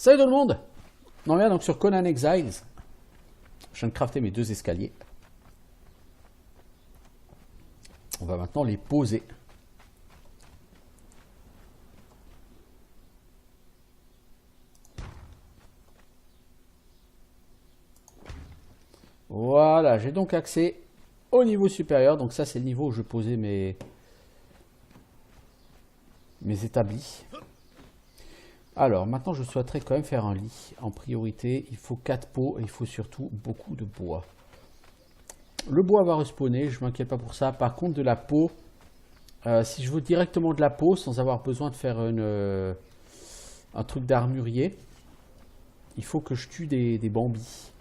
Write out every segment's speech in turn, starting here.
Salut tout le monde. On revient donc sur Conan Exiles. Je viens de crafter mes 2 escaliers. On va maintenant les poser. Voilà, j'ai donc accès au niveau supérieur. Donc ça, c'est le niveau où je vais poser mes établis. Alors, maintenant, je souhaiterais quand même faire un lit. En priorité, il faut 4 pots et il faut surtout beaucoup de bois. Le bois va respawner, je ne m'inquiète pas pour ça. Par contre, de la peau, si je veux directement de la peau sans avoir besoin de faire un truc d'armurier, il faut que je tue des bambis.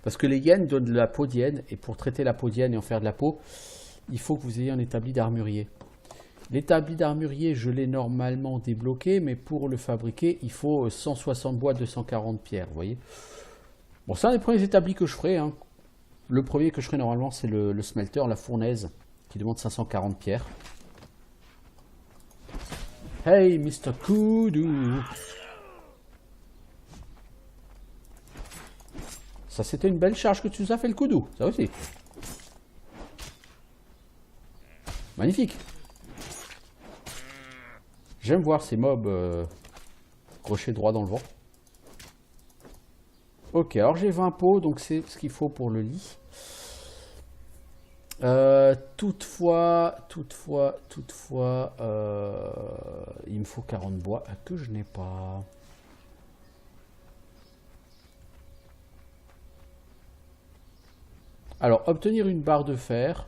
Parce que les hyènes donnent de la peau d'hyène, et pour traiter la peau d'hyène et en faire de la peau, il faut que vous ayez un établi d'armurier. L'établi d'armurier, je l'ai normalement débloqué, mais pour le fabriquer, il faut 160 bois, 240 pierres, vous voyez. Bon, c'est un des premiers établis que je ferai. Hein. Le premier que je ferai normalement, c'est le smelter, la fournaise, qui demande 540 pierres. Hey, Mr. Koudou. Ça, c'était une belle charge que tu nous as fait, le Koudou, ça aussi. Magnifique. J'aime voir ces mobs crochés droit dans le vent. Ok, alors j'ai 20 pots, donc c'est ce qu'il faut pour le lit. Toutefois, il me faut 40 bois que je n'ai pas. Alors, obtenir une barre de fer,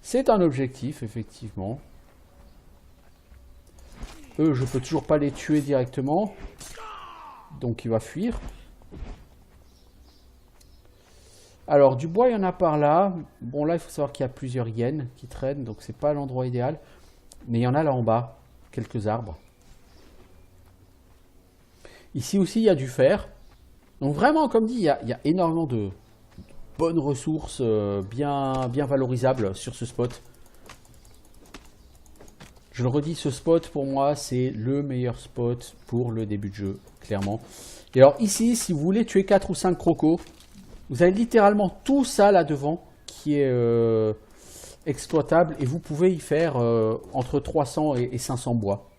c'est un objectif, effectivement. Eux, je peux toujours pas les tuer directement. Donc, il va fuir. Alors, du bois, il y en a par là. Bon, là, il faut savoir qu'il y a plusieurs hyènes qui traînent. Donc, c'est pas l'endroit idéal. Mais il y en a là en bas. Quelques arbres. Ici aussi, il y a du fer. Donc, vraiment, comme dit, il y a énormément de bonnes ressources bien valorisables sur ce spot. Je le redis, ce spot pour moi c'est le meilleur spot pour le début de jeu, clairement. Et alors ici, si vous voulez tuer 4 ou 5 crocos, vous avez littéralement tout ça là devant qui est exploitable et vous pouvez y faire entre 300 et 500 bois.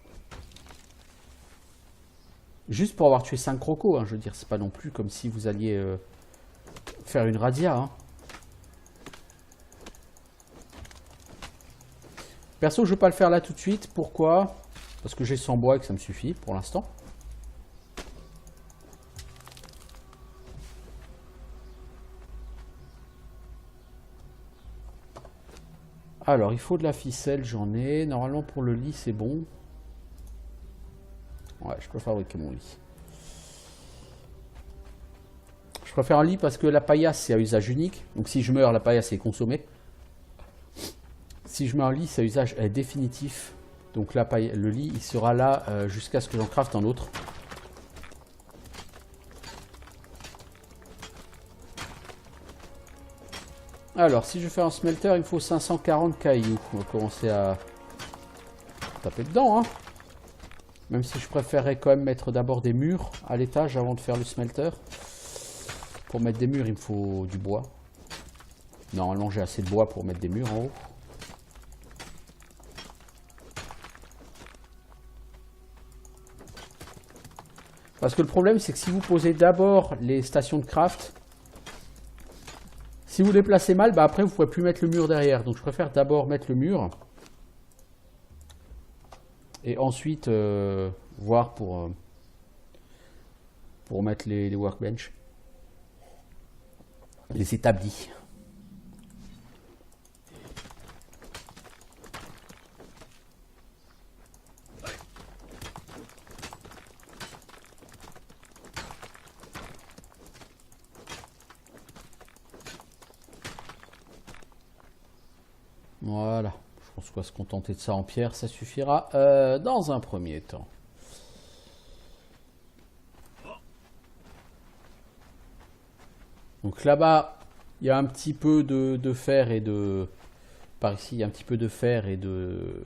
Juste pour avoir tué 5 crocos, hein, je veux dire, c'est pas non plus comme si vous alliez faire une razzia. Hein. Perso, je ne vais pas le faire là tout de suite. Pourquoi? Parce que j'ai 100 bois et que ça me suffit pour l'instant. Alors, il faut de la ficelle, j'en ai. Normalement, pour le lit, c'est bon. Ouais, je peux fabriquer mon lit. Je préfère un lit parce que la paillasse, c'est à usage unique. Donc, si je meurs, la paillasse est consommée. Si je mets un lit, c'est à usage définitif. Donc là, le lit, il sera là jusqu'à ce que j'en crafte un autre. Alors, si je fais un smelter, il me faut 540 cailloux. On va commencer à taper dedans. Hein. Même si je préférerais quand même mettre d'abord des murs à l'étage avant de faire le smelter. Pour mettre des murs, il me faut du bois. Normalement, j'ai assez de bois pour mettre des murs en haut. Parce que le problème, c'est que si vous posez d'abord les stations de craft, si vous les placez mal, bah après, vous ne pourrez plus mettre le mur derrière. Donc, je préfère d'abord mettre le mur. Et ensuite, voir pour mettre les workbench. Les établis. Voilà, je pense qu'on va se contenter de ça en pierre, ça suffira dans un premier temps. Donc là-bas, il y a un petit peu de fer et de... Par ici, il y a un petit peu de fer et de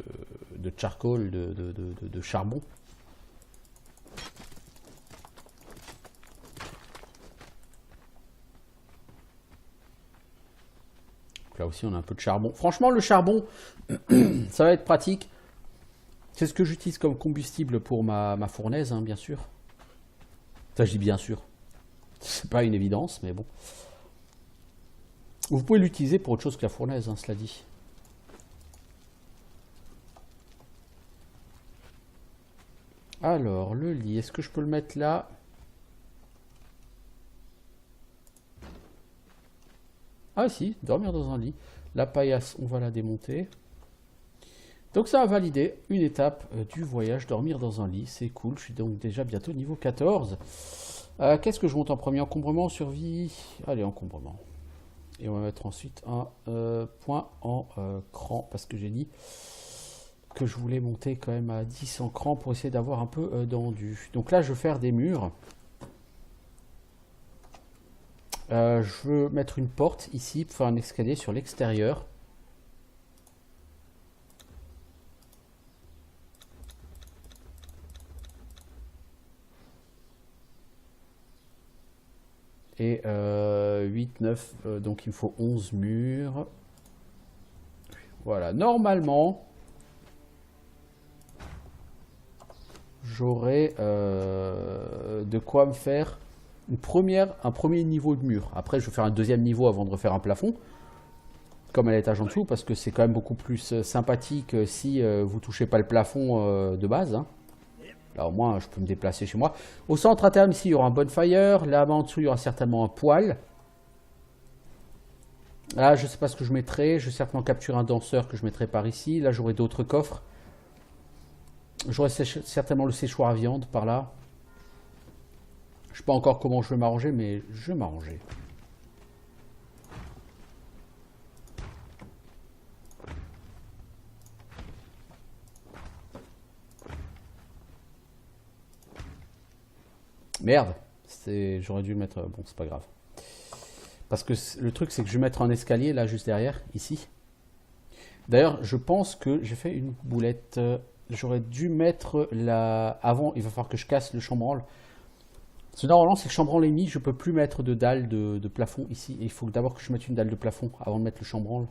charcoal, de charbon. là aussi, on a un peu de charbon. Franchement, le charbon, ça va être pratique. C'est ce que j'utilise comme combustible pour ma fournaise, hein, bien sûr. Ça, je dis bien sûr. C'est pas une évidence, mais bon. Vous pouvez l'utiliser pour autre chose que la fournaise, hein, cela dit. Alors, le lit, est-ce que je peux le mettre là? Ah si, dormir dans un lit. La paillasse, on va la démonter. Donc ça a validé une étape du voyage, dormir dans un lit, c'est cool. Je suis donc déjà bientôt niveau 14. Qu'est-ce que je monte en premier? Encombrement, survie. Allez, encombrement. Et on va mettre ensuite un point en cran, parce que j'ai dit que je voulais monter quand même à 10 en cran pour essayer d'avoir un peu d'endu. Donc là, je veux faire des murs. Je veux mettre une porte ici pour faire un escalier sur l'extérieur. Et 8, 9, donc il me faut 11 murs. Voilà, normalement, j'aurai de quoi me faire un premier niveau de mur. Après, je vais faire un deuxième niveau avant de refaire un plafond, comme à l'étage en dessous, parce que c'est quand même beaucoup plus sympathique si vous touchez pas le plafond de base. Hein. Là, au moins, je peux me déplacer chez moi. Au centre, à terme, ici, il y aura un bonfire. Là, en dessous, il y aura certainement un poêle. Là, je ne sais pas ce que je mettrai. Je vais certainement capturer un danseur que je mettrai par ici. Là, j'aurai d'autres coffres. J'aurai certainement le séchoir à viande par là. Je ne sais pas encore comment je vais m'arranger, mais je vais m'arranger. Merde, j'aurais dû le mettre... Bon, c'est pas grave. Parce que le truc, c'est que je vais mettre un escalier là, juste derrière, ici. D'ailleurs, je pense que j'ai fait une boulette. J'aurais dû mettre la... Avant, il va falloir que je casse le chambranle. Parce que normalement, c'est que chambranle est mis, je peux plus mettre de dalle de plafond ici. Et il faut d'abord que je mette une dalle de plafond avant de mettre le chambranle.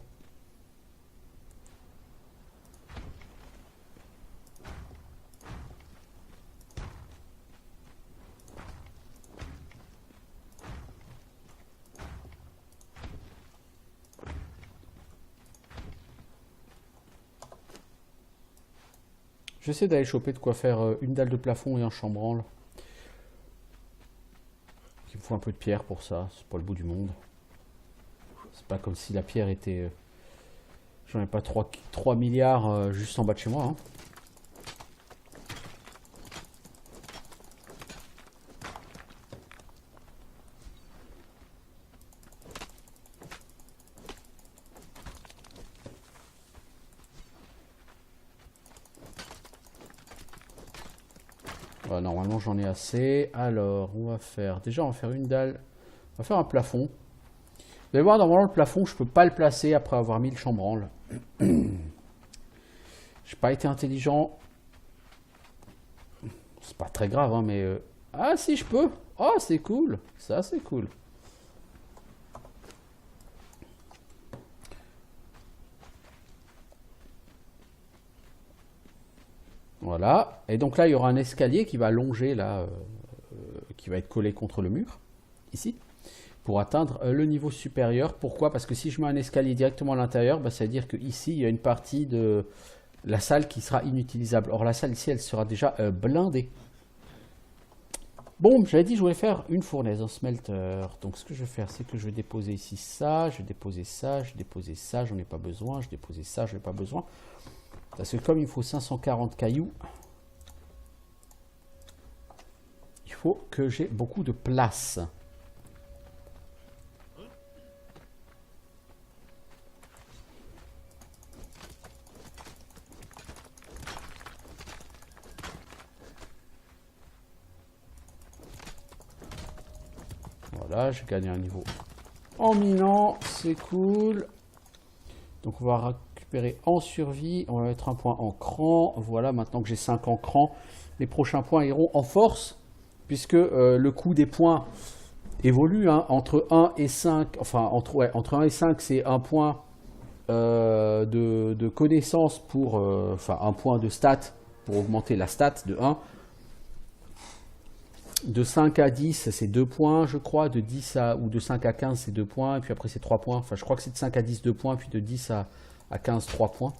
J'essaie d'aller choper de quoi faire une dalle de plafond et un chambranle. Il me faut un peu de pierre pour ça, c'est pas le bout du monde. C'est pas comme si la pierre était... J'en ai pas 3 milliards juste en bas de chez moi. Hein. Voilà, normalement j'en ai assez. Alors, on va faire... Déjà, on va faire une dalle. On va faire un plafond. Vous allez voir, normalement, le plafond, je peux pas le placer après avoir mis le chambranle. J'ai pas été intelligent. C'est pas très grave, hein, mais... Ah, si, je peux. Oh, c'est cool. Ça, c'est cool. Voilà. Et donc là, il y aura un escalier qui va longer, là, qui va être collé contre le mur, ici, pour atteindre le niveau supérieur. Pourquoi? Parce que si je mets un escalier directement à l'intérieur, bah, ça veut dire qu'ici, il y a une partie de la salle qui sera inutilisable. Or, la salle ici, elle sera déjà blindée. Bon, j'avais dit que je voulais faire une fournaise, un smelter. Donc, ce que je vais faire, c'est que je vais déposer ici ça, je vais déposer ça, je vais déposer ça, j'en ai pas besoin, je vais déposer ça, je n'ai pas besoin. Parce que comme il faut 540 cailloux, il faut que j'ai beaucoup de place. Voilà, j'ai gagné un niveau en minant, c'est cool. Donc on va récupérer en survie, on va mettre un point en cran. Voilà, maintenant que j'ai 5 en cran, les prochains points iront en force, puisque le coût des points évolue, hein, entre 1 et 5, enfin entre 1 et 5 c'est 1 point de connaissances pour... enfin, un point de stat pour augmenter la stat de 1. De 5 à 10, c'est 2 points, je crois. De 10 à, ou de 5 à 15, c'est 2 points. Et puis après, c'est 3 points. Enfin, je crois que c'est de 5 à 10, 2 points. Puis de 10 à 15, 3 points.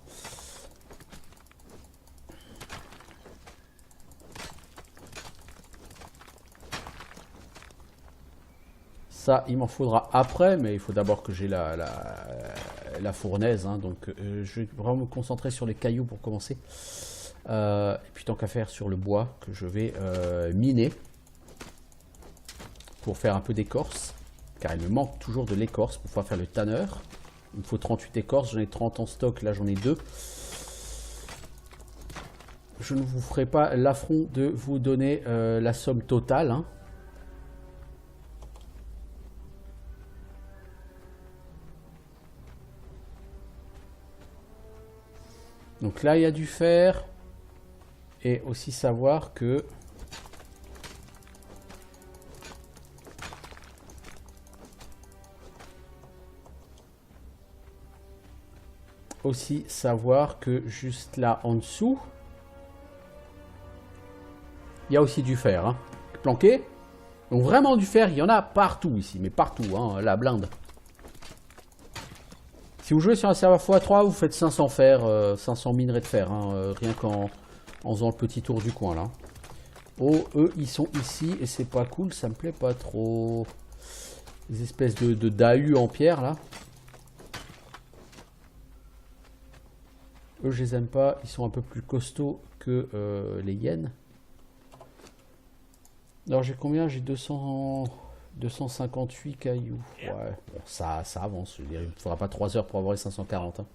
Ça, il m'en faudra après, mais il faut d'abord que j'ai la fournaise. Hein, donc, je vais vraiment me concentrer sur les cailloux pour commencer. Et puis, tant qu'à faire, sur le bois que je vais miner pour faire un peu d'écorce. Car il me manque toujours de l'écorce pour pouvoir faire le tanneur. Il me faut 38 écorces, j'en ai 30 en stock, là j'en ai 2. Je ne vous ferai pas l'affront de vous donner la somme totale. Hein. Donc là, il y a du fer. Et aussi savoir que... Aussi savoir que juste là en dessous, il y a aussi du fer. Hein, planqué. Donc vraiment du fer, il y en a partout ici. Mais partout, hein, la blinde. Si vous jouez sur un serveur x3, vous faites 500 fer, 500 minerais de fer, hein, rien qu'en faisant le petit tour du coin là. Oh, eux, ils sont ici et c'est pas cool, ça me plaît pas trop. Des espèces de dahus en pierre là. Eux, je les aime pas, ils sont un peu plus costauds que les hyènes. Alors j'ai combien? J'ai 258 cailloux. Ouais, bon, ça avance. Je veux dire, il ne faudra pas 3 heures pour avoir les 540. Hein.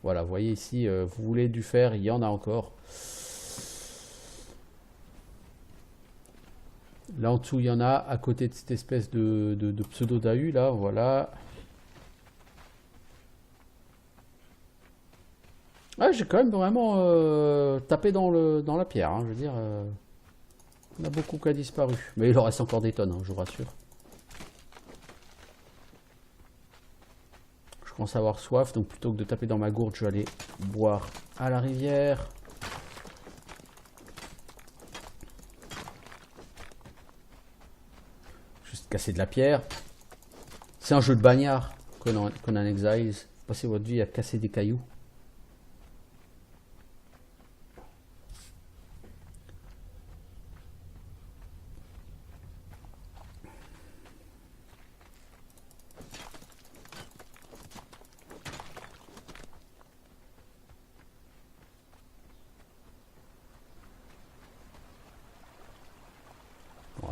Voilà, vous voyez ici, vous voulez du fer, il y en a encore. Là en dessous, il y en a à côté de cette espèce de pseudo-dahu là, voilà. Ah, j'ai quand même vraiment tapé dans la pierre, hein, je veux dire. Il y en a beaucoup qui a disparu. Mais il en reste encore des tonnes, hein, je vous rassure. Je commence à avoir soif, donc plutôt que de taper dans ma gourde, je vais aller boire à la rivière. Juste casser de la pierre. C'est un jeu de bagnard, Conan Exiles. Passez votre vie à casser des cailloux.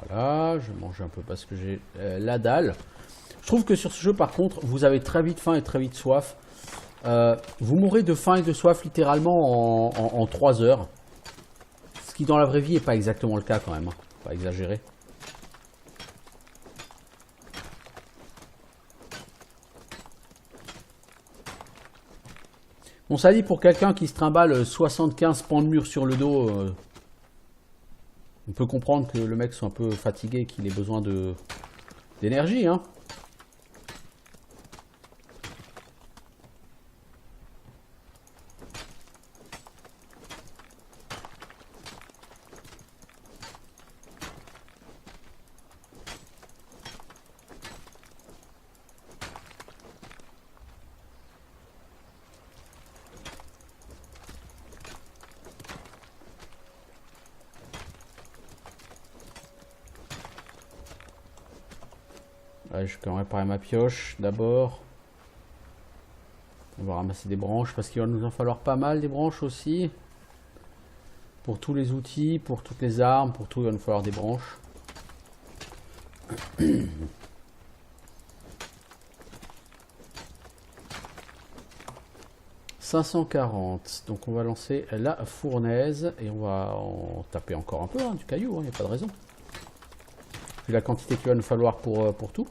Voilà, je mange un peu parce que j'ai la dalle. Je trouve que sur ce jeu, par contre, vous avez très vite faim et très vite soif. Vous mourrez de faim et de soif littéralement en 3 heures. Ce qui dans la vraie vie n'est pas exactement le cas quand même. Hein. Pas exagérer. Bon, ça dit pour quelqu'un qui se trimballe 75 pans de mur sur le dos, on peut comprendre que le mec soit un peu fatigué et qu'il ait besoin d'énergie, hein. Ouais, je vais quand même réparer ma pioche d'abord. On va ramasser des branches parce qu'il va nous en falloir pas mal des branches aussi. Pour tous les outils, pour toutes les armes, pour tout il va nous falloir des branches. 540. Donc on va lancer la fournaise et on va en taper encore un peu, hein, du caillou, il n'y a pas de raison. Vu la quantité qu'il va nous falloir pour tout.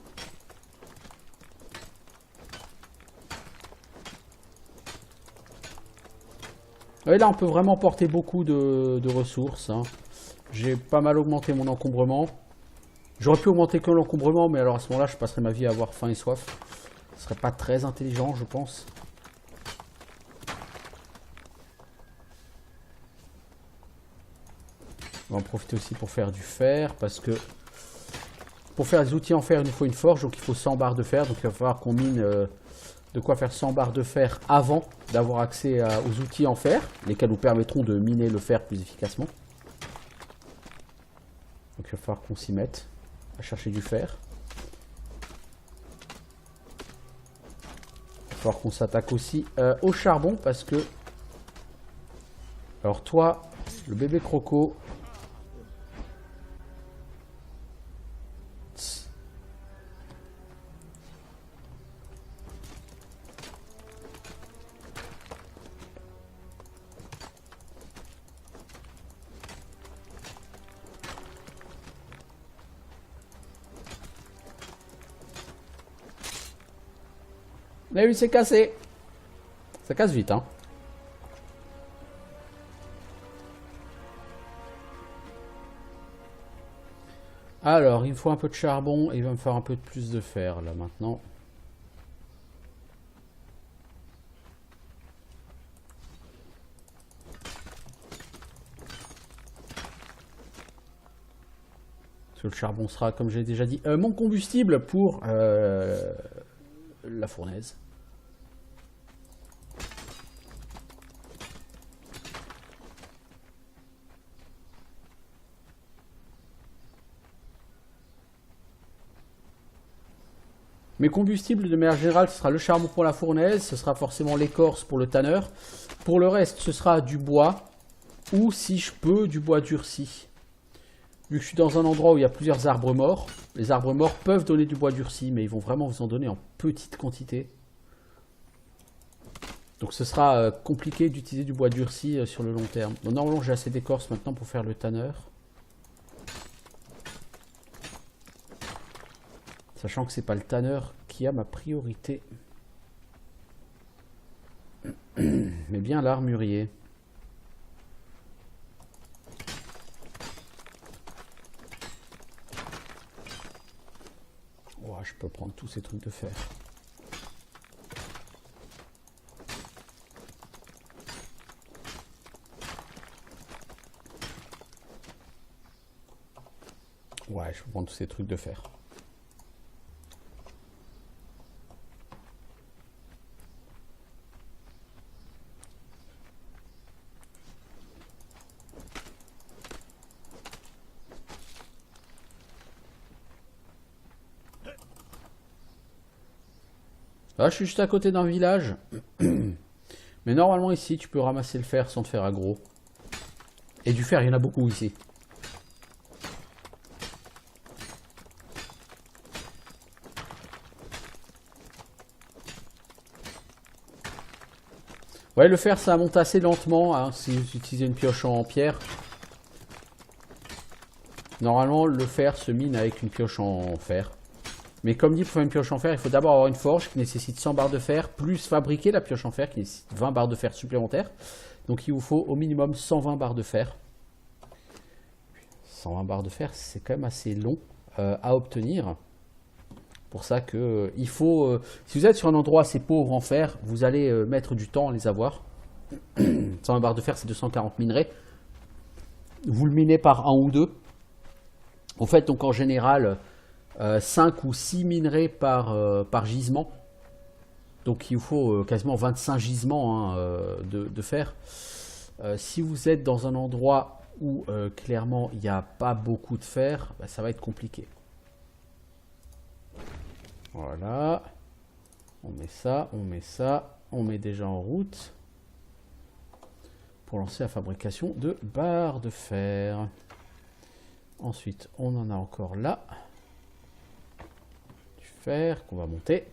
Et là on peut vraiment porter beaucoup de ressources. Hein. J'ai pas mal augmenté mon encombrement. J'aurais pu augmenter que l'encombrement, mais alors à ce moment-là, je passerais ma vie à avoir faim et soif. Ce serait pas très intelligent, je pense. On va en profiter aussi pour faire du fer, parce que pour faire des outils en fer, il nous faut une forge, donc il faut 100 barres de fer. Donc il va falloir qu'on mine de quoi faire 100 barres de fer avant d'avoir accès aux outils en fer, lesquels nous permettront de miner le fer plus efficacement. Donc il va falloir qu'on s'y mette à chercher du fer. Il va falloir qu'on s'attaque aussi au charbon, parce que... Alors toi, le bébé croco... Mais oui, c'est cassé. Ça casse vite, hein. Alors, il me faut un peu de charbon et il va me faire un peu plus de fer, là, maintenant. Parce que le charbon sera, comme j'ai déjà dit, mon combustible pour la fournaise. Mes combustibles, de manière générale, ce sera le charbon pour la fournaise, ce sera forcément l'écorce pour le tanneur. Pour le reste, ce sera du bois, ou si je peux, du bois durci. Vu que je suis dans un endroit où il y a plusieurs arbres morts, les arbres morts peuvent donner du bois durci, mais ils vont vraiment vous en donner en petite quantité. Donc ce sera compliqué d'utiliser du bois durci sur le long terme. Bon, normalement, j'ai assez d'écorce maintenant pour faire le tanneur. Sachant que c'est pas le tanneur qui a ma priorité, mais bien l'armurier. Oh, je peux prendre tous ces trucs de fer. Ouais, je peux prendre tous ces trucs de fer. Là, je suis juste à côté d'un village. Mais normalement, ici, tu peux ramasser le fer sans te faire aggro. Et du fer, il y en a beaucoup ici. Ouais, le fer, ça monte assez lentement, hein, si vous utilisez une pioche en pierre. Normalement, le fer se mine avec une pioche en fer. Mais comme dit, pour faire une pioche en fer, il faut d'abord avoir une forge qui nécessite 100 barres de fer, plus fabriquer la pioche en fer qui nécessite 20 barres de fer supplémentaires. Donc il vous faut au minimum 120 barres de fer. 120 barres de fer, c'est quand même assez long à obtenir. Pour ça que il faut, si vous êtes sur un endroit assez pauvre en fer, vous allez mettre du temps à les avoir. 120 barres de fer, c'est 240 minerais. Vous le minez par 1 ou 2. En fait, donc en général, 5 ou 6 minerais par gisement. Donc il vous faut quasiment 25 gisements de fer. Si vous êtes dans un endroit où clairement il n'y a pas beaucoup de fer, bah, ça va être compliqué. Voilà. On met ça, on met ça. On met déjà en route pour lancer la fabrication de barres de fer. Ensuite, on en a encore là. Du fer qu'on va monter.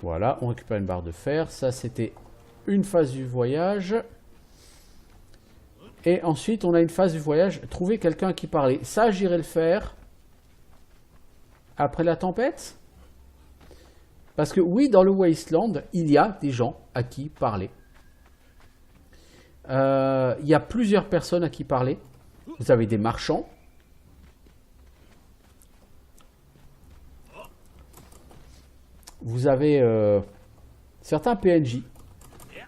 Voilà, on récupère une barre de fer. Ça, c'était une phase du voyage. Et ensuite, on a une phase du voyage. Trouver quelqu'un qui parlait. Ça, j'irai le faire après la tempête. Parce que oui, dans le Wasteland, il y a des gens à qui parler. Il y a plusieurs personnes à qui parler. Vous avez des marchands. Vous avez certains PNJ.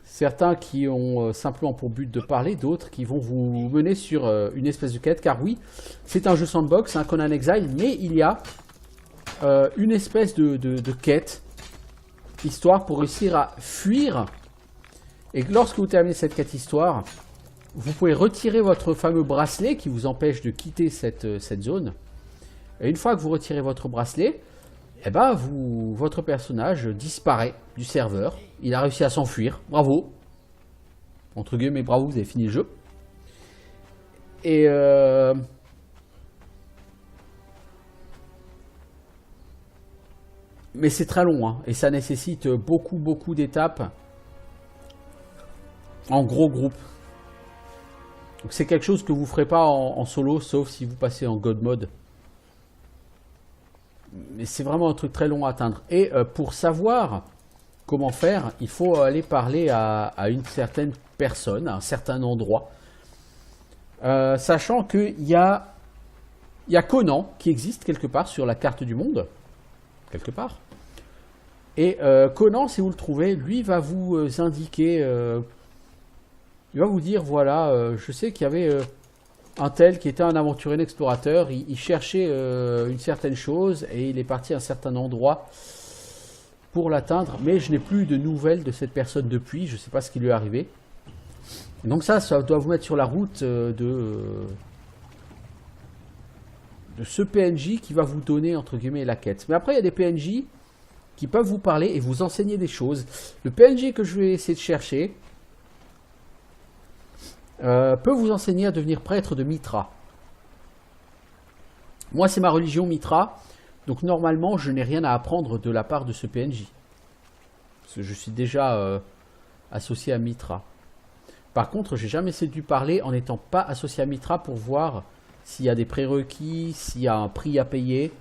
Certains qui ont simplement pour but de parler, d'autres qui vont vous mener sur une espèce de quête. Car oui, c'est un jeu sandbox, un Conan Exile, mais il y a une espèce de quête, histoire pour réussir à fuir. Et lorsque vous terminez cette quête histoire, vous pouvez retirer votre fameux bracelet qui vous empêche de quitter cette zone. Et une fois que vous retirez votre bracelet, eh ben votre personnage disparaît du serveur. Il a réussi à s'enfuir. Bravo. Entre guillemets, bravo, vous avez fini le jeu. Et mais c'est très long, hein, et ça nécessite beaucoup d'étapes en gros groupe. Donc c'est quelque chose que vous ne ferez pas en solo, sauf si vous passez en God mode. Mais c'est vraiment un truc très long à atteindre. Et pour savoir comment faire, il faut aller parler à une certaine personne, à un certain endroit. Sachant qu'il y a Conan qui existe quelque part sur la carte du monde. Quelque part. Et Conan, si vous le trouvez, lui va vous indiquer... il va vous dire, voilà, je sais qu'il y avait... un tel qui était un aventurier, un explorateur, il cherchait une certaine chose et il est parti à un certain endroit pour l'atteindre, mais je n'ai plus de nouvelles de cette personne depuis, je ne sais pas ce qui lui est arrivé. Et donc ça doit vous mettre sur la route de ce PNJ qui va vous donner, entre guillemets, la quête. Mais après, il y a des PNJ qui peuvent vous parler et vous enseigner des choses. Le PNJ que je vais essayer de chercher... peut vous enseigner à devenir prêtre de Mitra. Moi, c'est ma religion Mitra, donc normalement, je n'ai rien à apprendre de la part de ce PNJ. Parce que je suis déjà associé à Mitra. Par contre, j'ai jamais essayé de lui parler en n'étant pas associé à Mitra pour voir s'il y a des prérequis, s'il y a un prix à payer.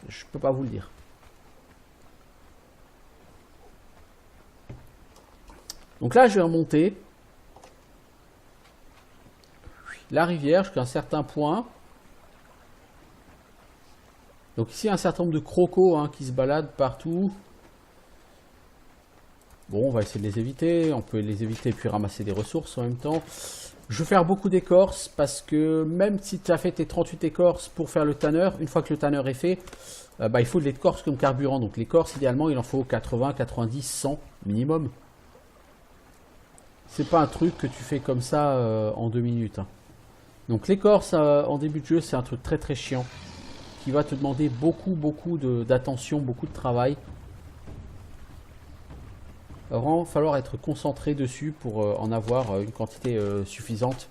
Je peux pas vous le dire. Donc là, je vais remonter la rivière jusqu'à un certain point. Donc ici, un certain nombre de crocos qui se baladent partout. Bon, on va essayer de les éviter. On peut les éviter et puis ramasser des ressources en même temps. Je vais faire beaucoup d'écorces parce que même si tu as fait tes 38 écorces pour faire le tanner, une fois que le tanner est fait, il faut de l'écorce comme carburant. Donc l'écorce, idéalement, il en faut 80, 90, 100 minimum. C'est pas un truc que tu fais comme ça en 2 minutes. Donc l'écorce en début de jeu, c'est un truc très chiant qui va te demander beaucoup d'attention, beaucoup de travail. Il va vraiment falloir être concentré dessus pour en avoir une quantité suffisante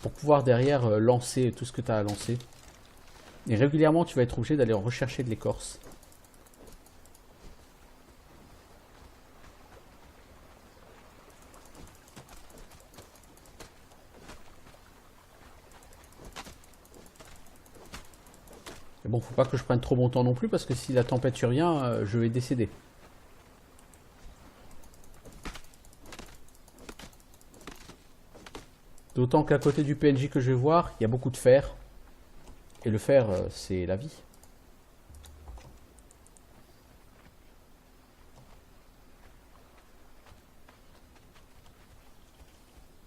pour pouvoir derrière lancer tout ce que tu as à lancer. Et régulièrement, tu vas être obligé d'aller rechercher de l'écorce. Mais bon, faut pas que je prenne trop mon temps non plus parce que si la tempête survient, je vais décéder. D'autant qu'à côté du PNJ que je vais voir, il y a beaucoup de fer. Et le fer, c'est la vie.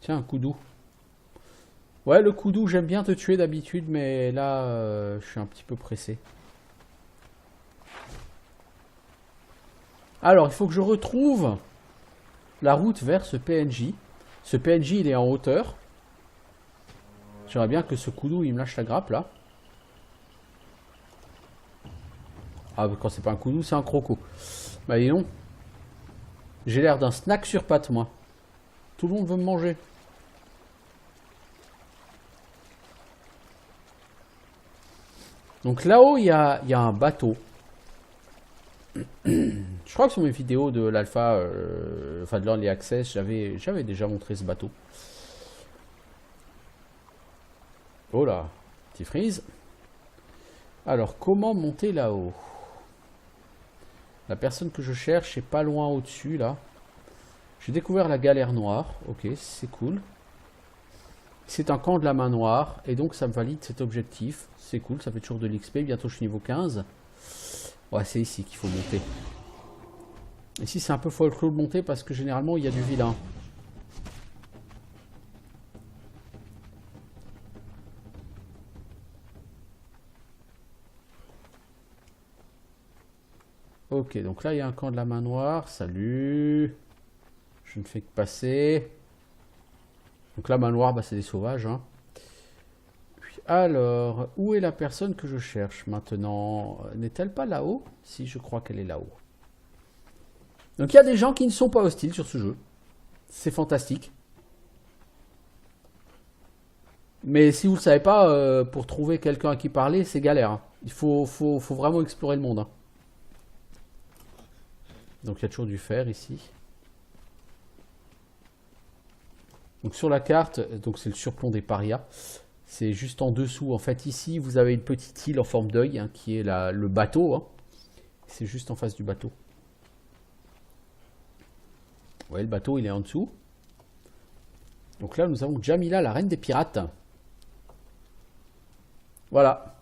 Tiens, un koudou. Ouais, le koudou, j'aime bien te tuer d'habitude, mais là, je suis un petit peu pressé. Alors, il faut que je retrouve la route vers ce PNJ. Ce PNJ, il est en hauteur. J'aimerais bien que ce koudou, il me lâche la grappe, là. Ah, quand c'est pas un koudou, c'est un croco. Bah, dis donc. J'ai l'air d'un snack sur pattes, moi. Tout le monde veut me manger. Donc là-haut, il y a un bateau. Je crois que sur mes vidéos de l'alpha, enfin de l'early access, j'avais déjà montré ce bateau. Oh là, petit freeze. Alors, comment monter là-haut? La personne que je cherche est pas loin au-dessus, là. J'ai découvert la galère noire. Ok, c'est cool. C'est un camp de la main noire. Et donc ça me valide cet objectif. C'est cool, ça fait toujours de l'XP. Bientôt je suis niveau 15. Ouais, c'est ici qu'il faut monter. Ici c'est un peu folklore de monter parce que généralement il y a du vilain. Ok, donc là il y a un camp de la main noire. Salut. Je ne fais que passer. Donc la main noire, bah, c'est des sauvages. Hein. Puis, alors, où est la personne que je cherche maintenant? N'est-elle pas là-haut? Si, je crois qu'elle est là-haut. Donc il y a des gens qui ne sont pas hostiles sur ce jeu. C'est fantastique. Mais si vous ne le savez pas, pour trouver quelqu'un à qui parler, c'est galère. Hein. Il faut vraiment explorer le monde. Hein. Donc il y a toujours du fer ici. Donc sur la carte, donc c'est le surplomb des parias. C'est juste en dessous. En fait, ici, vous avez une petite île en forme d'œil, hein, qui est le bateau. Hein. C'est juste en face du bateau. Vous voyez, le bateau, il est en dessous. Donc là, nous avons Jamila, la reine des pirates. Voilà.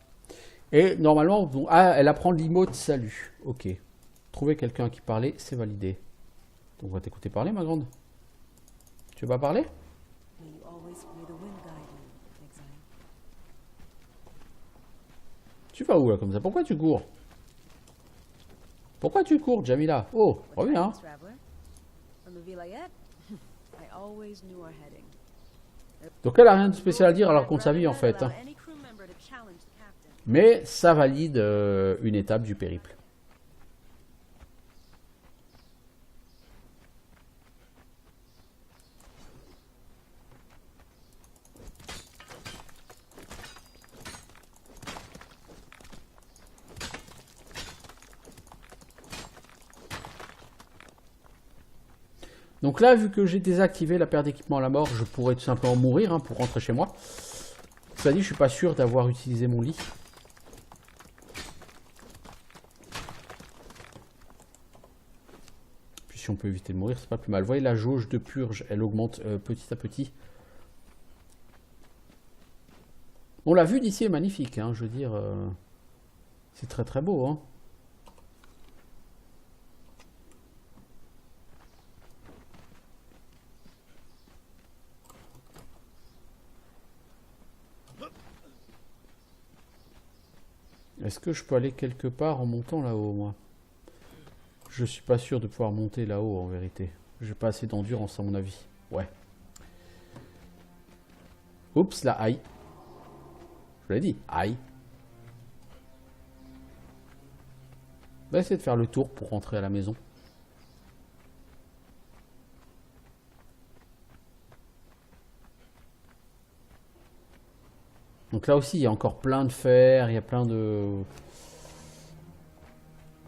Et normalement, bon, ah, elle apprend l'emote salut. Ok. Trouver quelqu'un à qui parler, c'est validé. Donc on va t'écouter parler, ma grande. Tu veux pas parler? Tu vas où là comme ça? Pourquoi tu cours? Pourquoi tu cours, Jamila? Oh, reviens. Donc elle a rien de spécial à dire, elle raconte sa vie en fait. Hein. Mais ça valide une étape du périple. Donc là, vu que j'ai désactivé la paire d'équipement à la mort, je pourrais tout simplement mourir hein, pour rentrer chez moi. Cela dit, je suis pas sûr d'avoir utilisé mon lit. Puis si on peut éviter de mourir, c'est pas plus mal. Vous voyez, la jauge de purge, elle augmente petit à petit. Bon, la vue d'ici est magnifique, hein, je veux dire. C'est très très beau, hein. Est-ce que je peux aller quelque part en montant là-haut, moi? Je suis pas sûr de pouvoir monter là-haut, en vérité. J'ai pas assez d'endurance, à mon avis. Ouais. Oups, là, aïe. Je l'ai dit, aïe. On va essayer de faire le tour pour rentrer à la maison. Donc là aussi, il y a encore plein de fer, il y a plein de...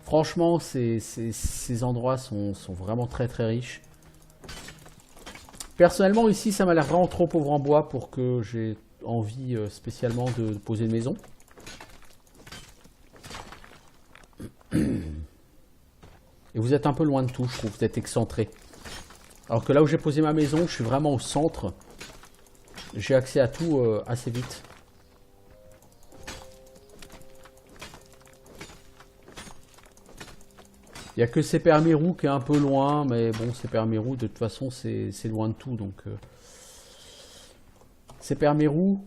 Franchement, ces endroits sont vraiment très très riches. Personnellement, ici, ça m'a l'air vraiment trop pauvre en bois pour que j'ai envie spécialement de poser une maison. Et vous êtes un peu loin de tout, je trouve, vous êtes excentré. Alors que là où j'ai posé ma maison, je suis vraiment au centre. J'ai accès à tout assez vite. Il n'y a que Sepermeru qui est un peu loin, mais bon, Sepermeru, de toute façon, c'est loin de tout. Donc, Sepermeru,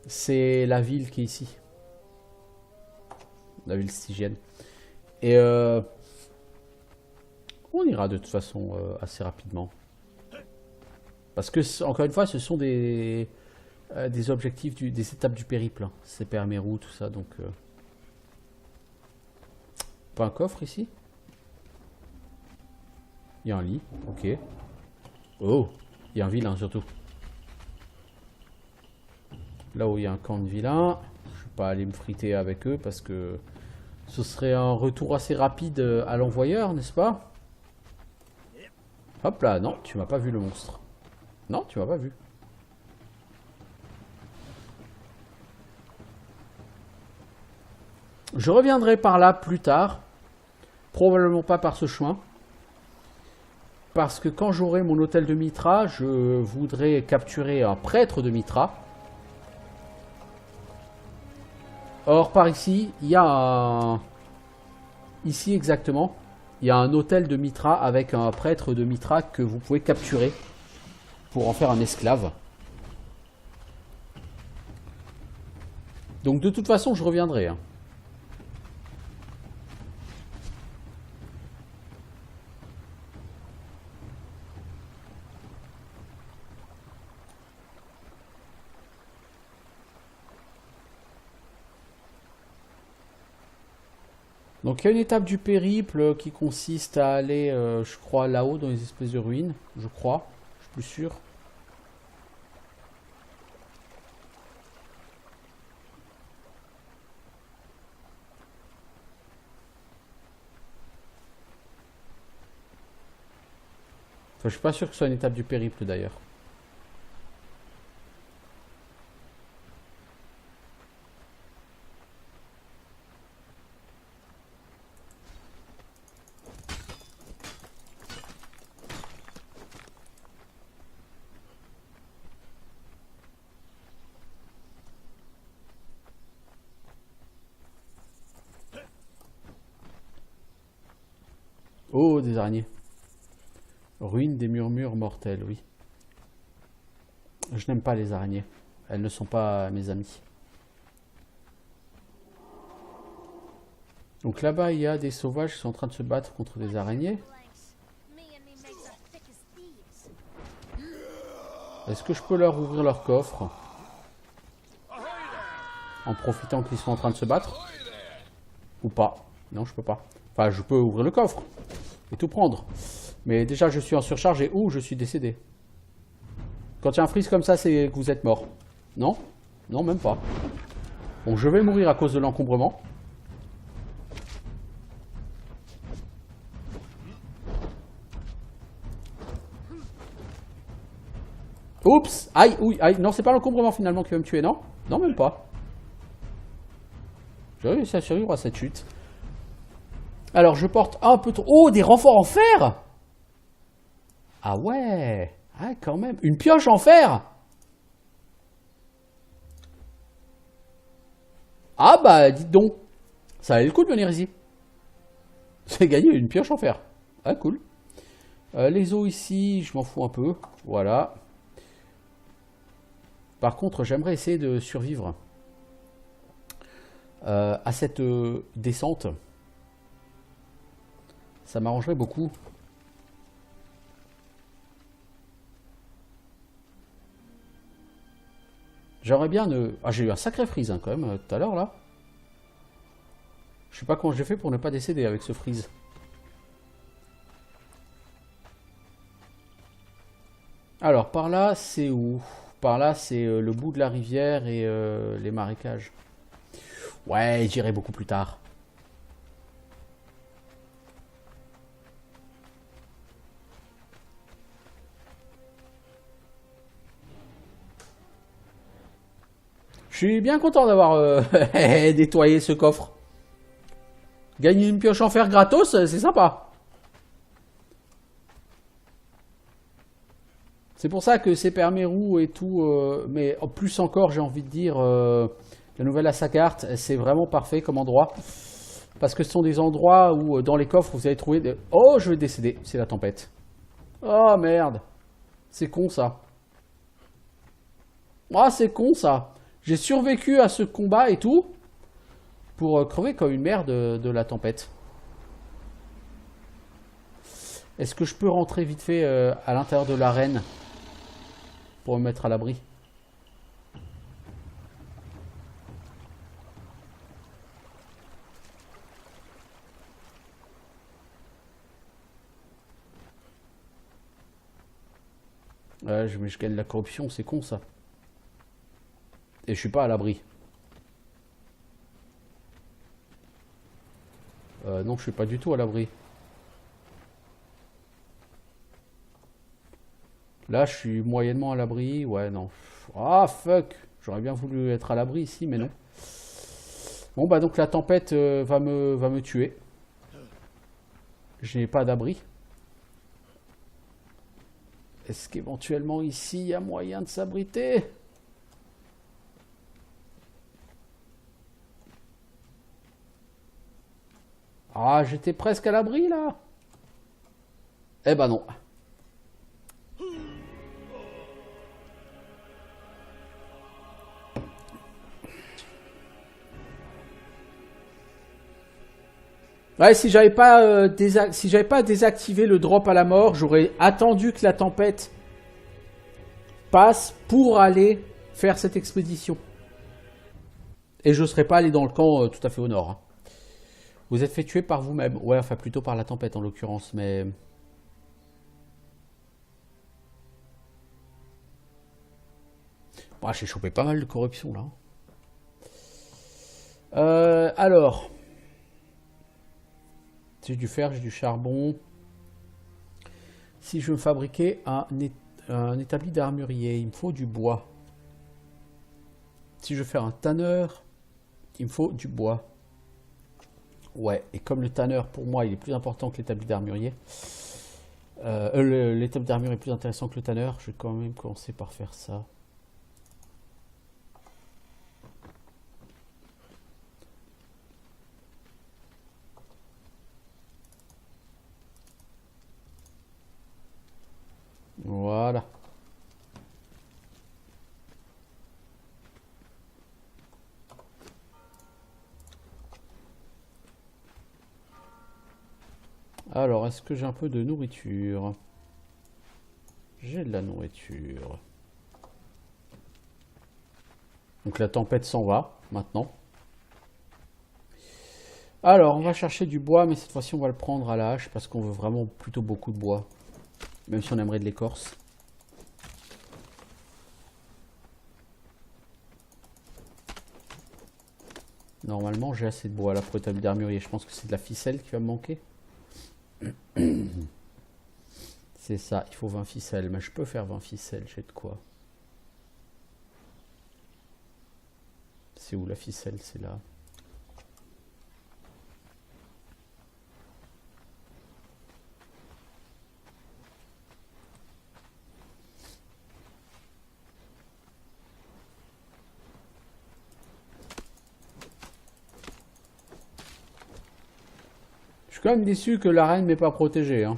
c'est la ville qui est ici. La ville stygienne. Et on ira de toute façon assez rapidement. Parce que, encore une fois, ce sont des objectifs, des étapes du périple. Hein. Sepermeru, tout ça, donc... Pas un coffre ici? Il y a un lit, ok. Oh, il y a un vilain surtout. Là où il y a un camp de vilains, je ne vais pas aller me friter avec eux parce que ce serait un retour assez rapide à l'envoyeur, n'est-ce pas? Hop là, non, tu m'as pas vu le monstre. Non, tu m'as pas vu. Je reviendrai par là plus tard. Probablement pas par ce chemin. Parce que quand j'aurai mon hôtel de Mitra, je voudrais capturer un prêtre de Mitra. Or, par ici, il y a un... Ici, exactement, il y a un hôtel de Mitra avec un prêtre de Mitra que vous pouvez capturer pour en faire un esclave. Donc, de toute façon, je reviendrai. Hein. Donc il y a une étape du périple qui consiste à aller, je crois, là-haut dans les espèces de ruines, je crois, je suis plus sûr. Enfin, je suis pas sûr que ce soit une étape du périple d'ailleurs. Oh, des araignées. Ruine des murmures mortels, oui. Je n'aime pas les araignées. Elles ne sont pas mes amies. Donc là-bas, il y a des sauvages qui sont en train de se battre contre des araignées. Est-ce que je peux leur ouvrir leur coffre? En profitant qu'ils sont en train de se battre? Ou pas? Non, je peux pas. Enfin, je peux ouvrir le coffre et tout prendre. Mais déjà, je suis en surcharge et je suis décédé. Quand il y a un freeze comme ça, c'est que vous êtes mort. Non? Non, même pas. Bon, je vais mourir à cause de l'encombrement. Oups! Aïe, oui, aïe. Non, c'est pas l'encombrement finalement qui va me tuer, non? Non, même pas. J'ai réussi à survivre à cette chute. Alors, je porte un peu trop... Oh, des renforts en fer! Ah ouais! Ah, quand même. Une pioche en fer! Ah bah, dites donc. Ça valait le coup de venir ici. J'ai gagné une pioche en fer. Ah, cool. Les os ici, je m'en fous un peu. Voilà. Par contre, j'aimerais essayer de survivre à cette descente. Ça m'arrangerait beaucoup. J'aimerais bien ne... Ah, j'ai eu un sacré freeze hein, quand même tout à l'heure là. Je sais pas comment j'ai fait pour ne pas décéder avec ce freeze. Alors, par là, c'est où? Par là, c'est le bout de la rivière et les marécages. Ouais, j'irai beaucoup plus tard. Je suis bien content d'avoir nettoyé ce coffre. Gagner une pioche en fer gratos, c'est sympa. C'est pour ça que c'est Permérou et tout, mais en plus encore, j'ai envie de dire, la nouvelle Assagart, c'est vraiment parfait comme endroit. Parce que ce sont des endroits où, dans les coffres, vous allez trouver... Des... Oh, je vais décéder, c'est la tempête. Oh, merde. C'est con, ça. Ah, c'est con, ça. J'ai survécu à ce combat et tout, pour crever comme une merde de la tempête. Est-ce que je peux rentrer vite fait à l'intérieur de l'arène pour me mettre à l'abri? Ouais, mais je gagne la corruption, c'est con ça. Et je suis pas à l'abri. Non, je suis pas du tout à l'abri. Là, je suis moyennement à l'abri. Ouais, non. Ah, fuck. J'aurais bien voulu être à l'abri ici, mais non. Bon, bah donc la tempête va me tuer. Je n'ai pas d'abri. Est-ce qu'éventuellement ici, il y a moyen de s'abriter? Ah, j'étais presque à l'abri, là. Eh ben non. Ouais, si j'avais pas, si j'avais pas désactivé le drop à la mort, j'aurais attendu que la tempête passe pour aller faire cette expédition. Et je ne serais pas allé dans le camp tout à fait au nord. Hein. Vous êtes fait tuer par vous-même. Ouais, enfin plutôt par la tempête en l'occurrence, mais... Bon, j'ai chopé pas mal de corruption là. Alors... J'ai du fer, j'ai du charbon. Si je veux fabriquer un établi d'armurier, il me faut du bois. Si je veux faire un tanneur, il me faut du bois. Ouais, et comme le tanneur, pour moi, il est plus important que l'établi d'armurier. L'établi d'armurier est plus intéressant que le tanneur. Je vais quand même commencer par faire ça. Voilà. Alors, est-ce que j'ai un peu de nourriture? J'ai de la nourriture. Donc la tempête s'en va, maintenant. Alors, on va chercher du bois, mais cette fois-ci, on va le prendre à la hache, parce qu'on veut vraiment plutôt beaucoup de bois. Même si on aimerait de l'écorce. Normalement, j'ai assez de bois là pour établir d'armurier. Je pense que c'est de la ficelle qui va me manquer. C'est ça, il faut 20 ficelles. Mais je peux faire 20 ficelles, j'ai de quoi. C'est où la ficelle? C'est là. Je suis quand même déçu que l'arène m'ait pas protégé. Hein.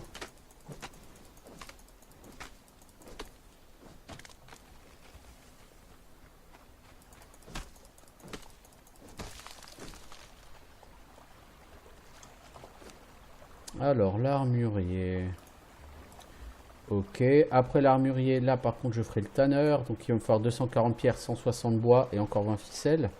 Alors, l'armurier. Ok, après l'armurier, là par contre je ferai le tanneur. Donc il va me falloir 240 pierres, 160 bois et encore 20 ficelles.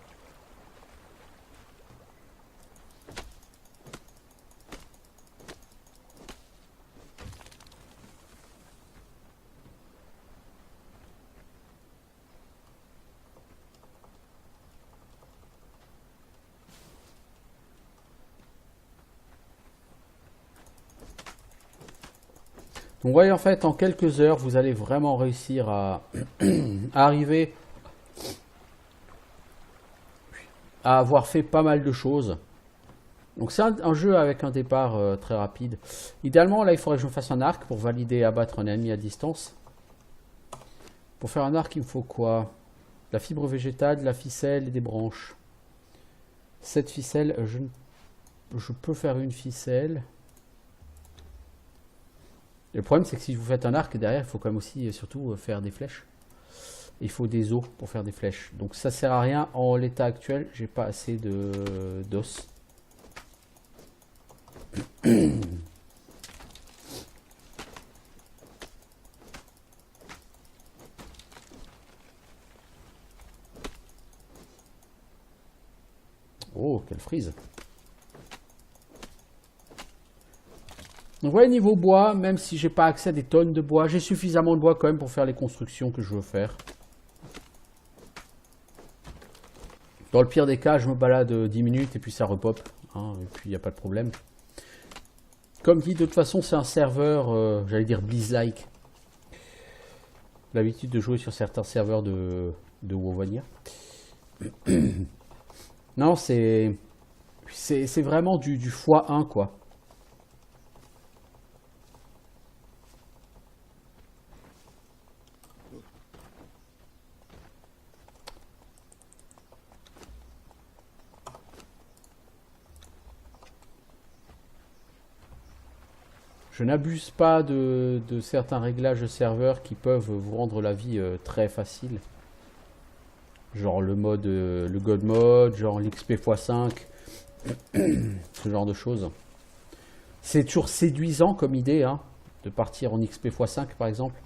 Donc vous voyez en fait en quelques heures vous allez vraiment réussir à, à arriver à avoir fait pas mal de choses. Donc c'est un jeu avec un départ très rapide. Idéalement là il faudrait que je me fasse un arc pour valider et abattre un ennemi à distance. Pour faire un arc il me faut quoi? De la fibre végétale, de la ficelle et des branches. Cette ficelle, je peux faire une ficelle. Le problème, c'est que si vous faites un arc, derrière, il faut quand même aussi, surtout, faire des flèches. Il faut des os pour faire des flèches. Donc ça sert à rien. En l'état actuel, j'ai pas assez d'os. Oh, quelle frise. Donc vous voyez, niveau bois, même si j'ai pas accès à des tonnes de bois, j'ai suffisamment de bois quand même pour faire les constructions que je veux faire. Dans le pire des cas, je me balade 10 minutes et puis ça repop. Hein, et puis il n'y a pas de problème. Comme dit, de toute façon, c'est un serveur, j'allais dire Blizz-like. L'habitude de jouer sur certains serveurs de WoW Vanilla. Non, c'est vraiment du x1, quoi. Je n'abuse pas de certains réglages de serveur qui peuvent vous rendre la vie très facile. Genre le God mode, genre l'XP x5, ce genre de choses. C'est toujours séduisant comme idée, hein, de partir en XP x5 par exemple.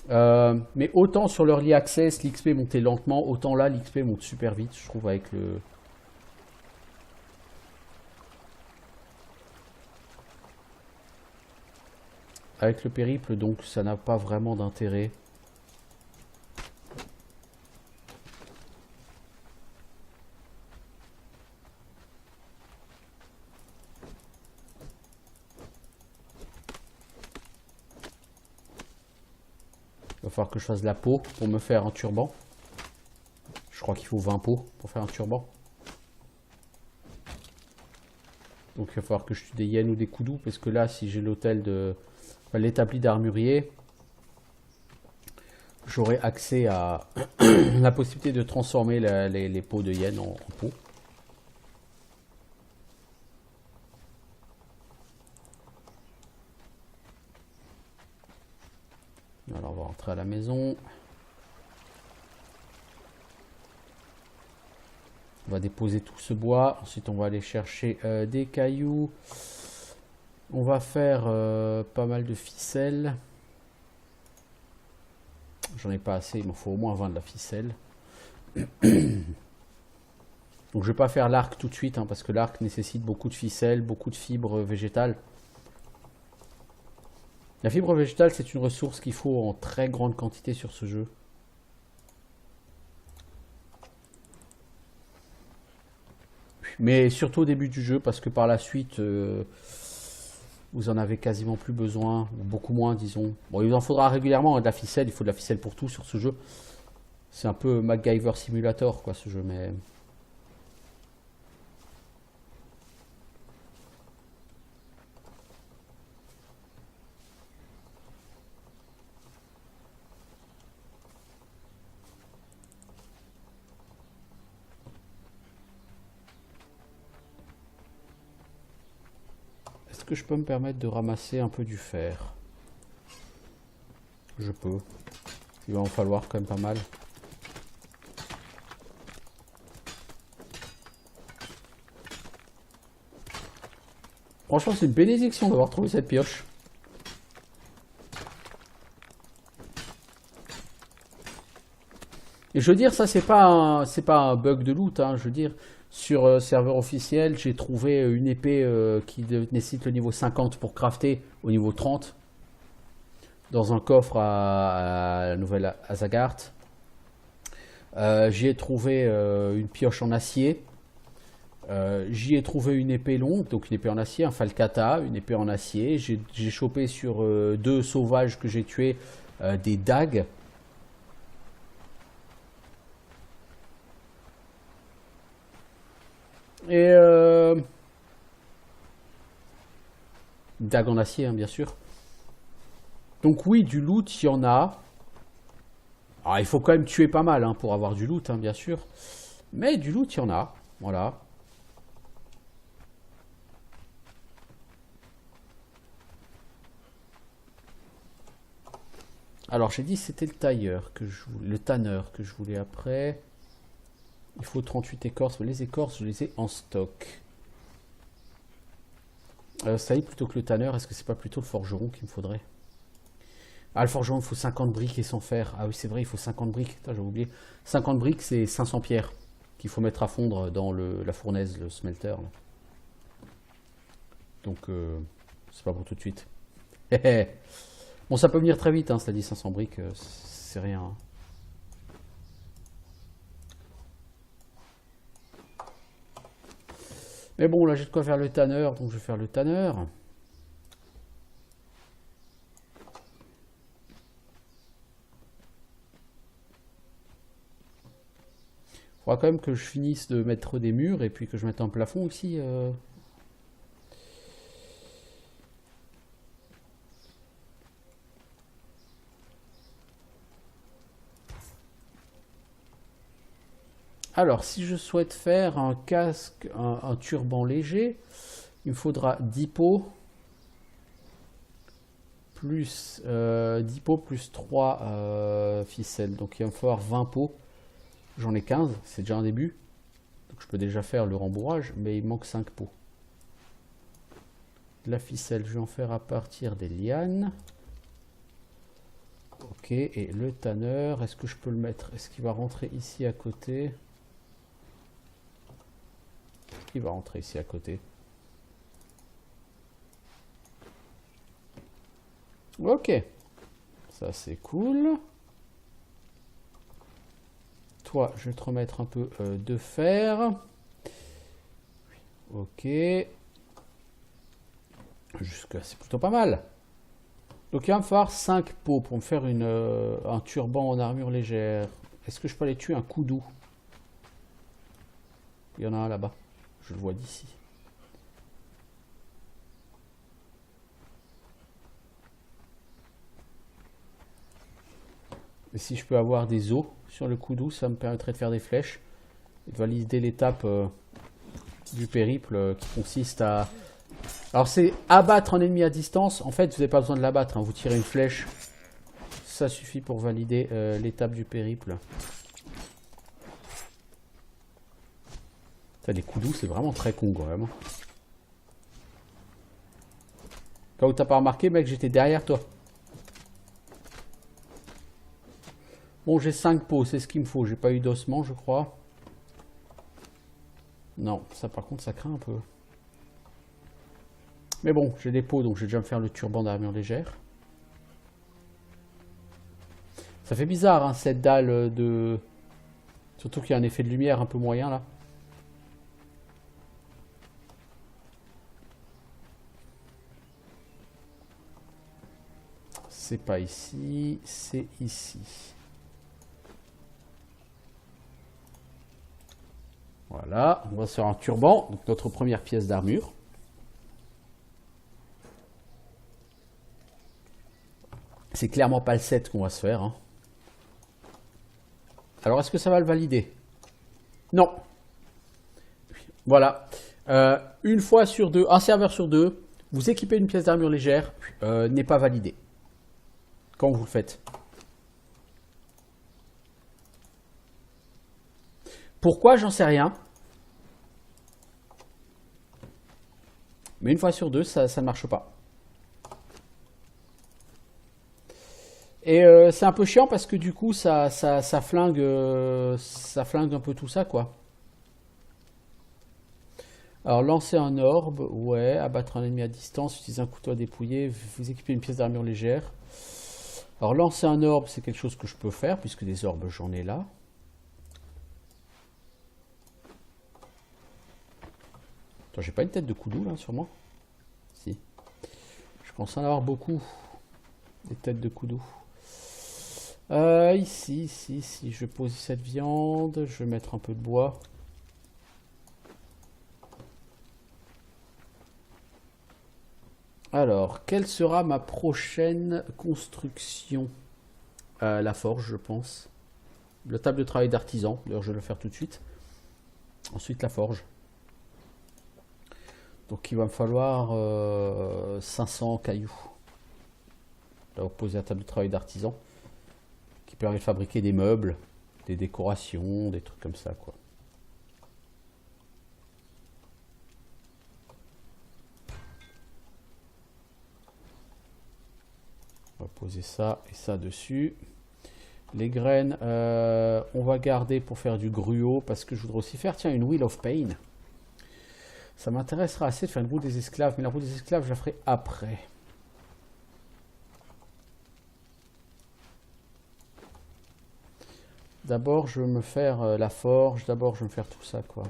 Mais autant sur l'Early Access, l'XP montait lentement, autant là l'XP monte super vite, je trouve, avec le périple, donc ça n'a pas vraiment d'intérêt. Il va falloir que je fasse de la peau pour me faire un turban. Je crois qu'il faut 20 peaux pour faire un turban. Donc il va falloir que je tue des hyènes ou des koudous, parce que là, si j'ai l'hôtel de... Enfin, l'établi d'armurier, j'aurai accès à la possibilité de transformer les peaux de hyènes en peau. Alors on va rentrer à la maison. On va déposer tout ce bois. Ensuite on va aller chercher des cailloux. On va faire pas mal de ficelles. J'en ai pas assez, il m'en faut au moins 20 de la ficelle. Donc je vais pas faire l'arc tout de suite, hein, parce que l'arc nécessite beaucoup de ficelles, beaucoup de fibres végétales. La fibre végétale, c'est une ressource qu'il faut en très grande quantité sur ce jeu. Mais surtout au début du jeu, parce que par la suite, vous en avez quasiment plus besoin, ou beaucoup moins, disons. Bon, il en faudra régulièrement, hein, de la ficelle, il faut de la ficelle pour tout sur ce jeu. C'est un peu MacGyver Simulator, quoi, ce jeu, mais... Est-ce que je peux me permettre de ramasser un peu du fer? Je peux. Il va en falloir quand même pas mal. Franchement, c'est une bénédiction d'avoir trouvé cette pioche. Et je veux dire, ça, c'est pas un bug de loot, hein. Je veux dire, sur serveur officiel, j'ai trouvé une épée qui nécessite le niveau 50 pour crafter au niveau 30. Dans un coffre à la nouvelle Azagart. J'y ai trouvé une pioche en acier. J'y ai trouvé une épée longue, donc une épée en acier, un falcata, une épée en acier. J'ai chopé sur deux sauvages que j'ai tués des dagues. Et une dague en acier, hein, bien sûr. Donc oui, du loot, il y en a. Alors il faut quand même tuer pas mal, hein, pour avoir du loot, hein, bien sûr. Mais du loot, il y en a. Voilà. Alors j'ai dit c'était le tailleur que je voulais, le tanneur que je voulais après. Il faut 38 écorces. Les écorces, je les ai en stock. Ça y est, plutôt que le tanneur, est-ce que c'est pas plutôt le forgeron qu'il me faudrait? Ah, le forgeron, il faut 50 briques et sans fer. Ah oui, c'est vrai, il faut 50 briques. J'avais oublié. 50 briques, c'est 500 pierres qu'il faut mettre à fondre dans la fournaise, le smelter, là. Donc, c'est pas pour tout de suite. Bon, ça peut venir très vite, hein, cela dit, 500 briques, c'est rien, hein. Mais bon, là, j'ai de quoi faire le tanneur, donc je vais faire le tanneur. Il faudra quand même que je finisse de mettre des murs et puis que je mette un plafond aussi. Alors, si je souhaite faire un casque, un turban léger, Il me faudra 10 pots. Plus 10 pots plus 3 ficelles. Donc il va me falloir 20 pots. J'en ai 15, c'est déjà un début. Donc je peux déjà faire le rembourrage, mais il manque 5 pots. La ficelle, je vais en faire à partir des lianes. Ok, et le tanneur, est-ce que je peux le mettre? Est-ce qu'il va rentrer ici à côté? Il va rentrer ici à côté. Ok, ça c'est cool. Toi, je vais te remettre un peu de fer. Ok. Jusque c'est plutôt pas mal. Donc il va me falloir 5 pots pour me faire un turban en armure légère. Est-ce que je peux aller tuer un koudou? Il y en a un là-bas. Je le vois d'ici. Et si je peux avoir des os sur le koudou, ça me permettrait de faire des flèches. Et de valider l'étape du périple qui consiste à... Alors c'est abattre un ennemi à distance. En fait, vous n'avez pas besoin de l'abattre, hein. Vous tirez une flèche. Ça suffit pour valider l'étape du périple. Les koudous, c'est vraiment très con quand même. Quand t'as pas remarqué, mec, j'étais derrière toi. Bon, j'ai 5 pots, c'est ce qu'il me faut. J'ai pas eu d'ossement, je crois. Non, ça par contre, ça craint un peu. Mais bon, j'ai des pots, donc je vais déjà me faire le turban d'armure légère. Ça fait bizarre, hein, cette dalle de... Surtout qu'il y a un effet de lumière un peu moyen, là. C'est pas ici, c'est ici. Voilà, on va se faire un turban, donc notre première pièce d'armure. C'est clairement pas le 7 qu'on va se faire. Hein. Alors, est-ce que ça va le valider? Non. Voilà. Une fois sur deux, un serveur sur deux, vous équipez une pièce d'armure légère, n'est pas validé. Quand vous le faites. Pourquoi? J'en sais rien. Mais une fois sur deux, ça ne marche pas. Et c'est un peu chiant parce que du coup, ça flingue un peu tout ça, quoi. Alors, lancer un orbe, ouais. Abattre un ennemi à distance, utiliser un couteau à dépouiller, vous équipez une pièce d'armure légère. Alors, lancer un orbe, c'est quelque chose que je peux faire, puisque des orbes, j'en ai là. Attends, j'ai pas une tête de koudou, là, sûrement? Si. Je pense en avoir beaucoup. Des têtes de koudou. Ici, je vais poser cette viande, je vais mettre un peu de bois. Alors, quelle sera ma prochaine construction? La forge, je pense. La table de travail d'artisan, d'ailleurs je vais le faire tout de suite. Ensuite la forge. Donc il va me falloir 500 cailloux. Là, poser la table de travail d'artisan. Qui permet de fabriquer des meubles, des décorations, des trucs comme ça, quoi. On va poser ça et ça dessus. Les graines, on va garder pour faire du gruau, parce que je voudrais aussi faire, tiens, une Wheel of Pain. Ça m'intéressera assez de faire une roue des esclaves, mais la roue des esclaves, je la ferai après. D'abord, je veux me faire la forge. D'abord, je veux me faire tout ça, quoi.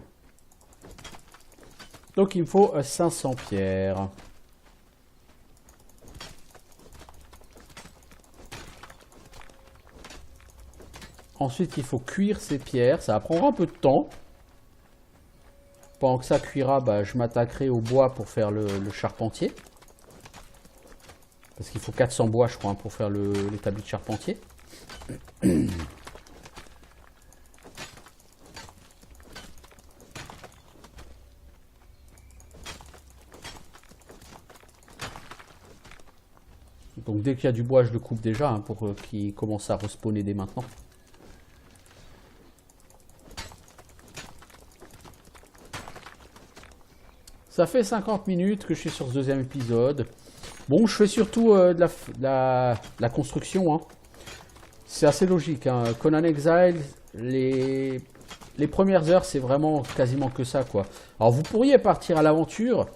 Donc, il me faut 500 pierres. Ensuite, il faut cuire ces pierres. Ça va prendre un peu de temps. Pendant que ça cuira, bah, je m'attaquerai au bois pour faire le charpentier. Parce qu'il faut 400 bois, je crois, hein, pour faire l'établi de charpentier. Donc dès qu'il y a du bois, je le coupe déjà hein, pour qu'il commence à respawner dès maintenant. Ça fait 50 minutes que je suis sur ce deuxième épisode. Bon, je fais surtout de la construction. Hein. C'est assez logique. Hein. Conan Exile, les premières heures, c'est vraiment quasiment que ça, quoi. Alors, vous pourriez partir à l'aventure.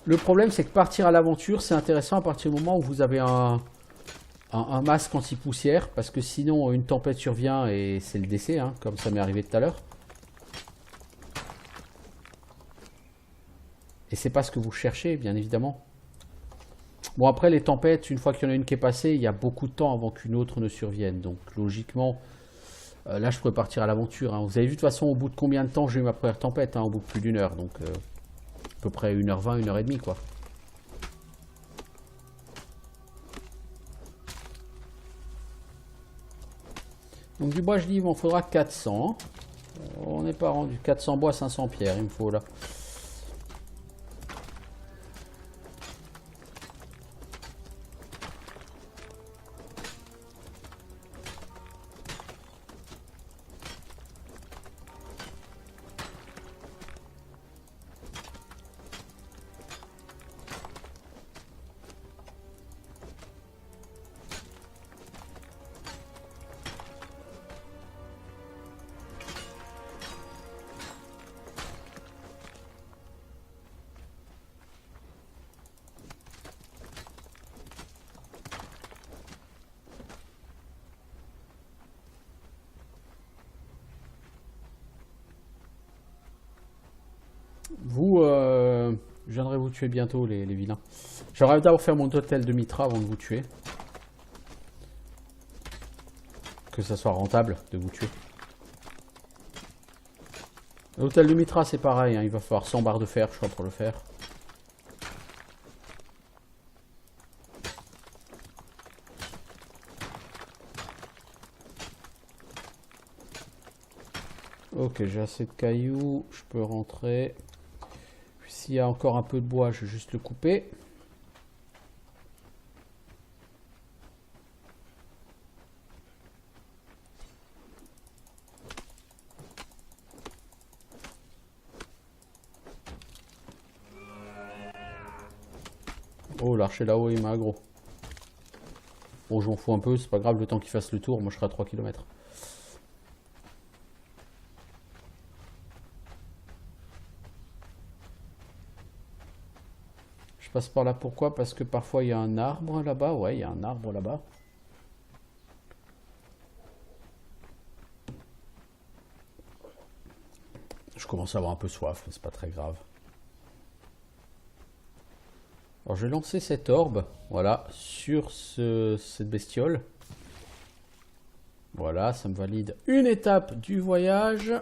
Le problème, c'est que partir à l'aventure, c'est intéressant à partir du moment où vous avez un masque anti-poussière. Parce que sinon, une tempête survient et c'est le décès, hein, comme ça m'est arrivé tout à l'heure. Et c'est pas ce que vous cherchez, bien évidemment. Bon, après, les tempêtes, une fois qu'il y en a une qui est passée, il y a beaucoup de temps avant qu'une autre ne survienne. Donc, logiquement, là, je pourrais partir à l'aventure. Hein. Vous avez vu de toute façon au bout de combien de temps j'ai eu ma première tempête, hein, au bout de plus d'une heure. Donc, à peu près 1h20, 1h30, quoi. Donc, du bois, je dis, il m'en faudra 400. On n'est pas rendu. 400 bois, 500 pierres, il me faut là. Vous, je viendrai vous tuer bientôt, les vilains. J'aurais d'abord faire mon hôtel de Mitra avant de vous tuer. Que ça soit rentable de vous tuer. L'hôtel de Mitra, c'est pareil, hein, il va falloir 100 barres de fer, je crois, pour le faire. Ok, j'ai assez de cailloux, je peux rentrer. S'il y a encore un peu de bois, je vais juste le couper. Oh, l'archer là-haut, il m'a aggro. Bon, je m'en fous un peu, c'est pas grave, le temps qu'il fasse le tour, moi je serai à 3 km. Je passe par là, pourquoi? Parce que parfois il y a un arbre là-bas, ouais, il y a un arbre là-bas. Je commence à avoir un peu soif, mais c'est pas très grave. Alors je vais lancer cette orbe, voilà, sur cette bestiole. Voilà, ça me valide une étape du voyage.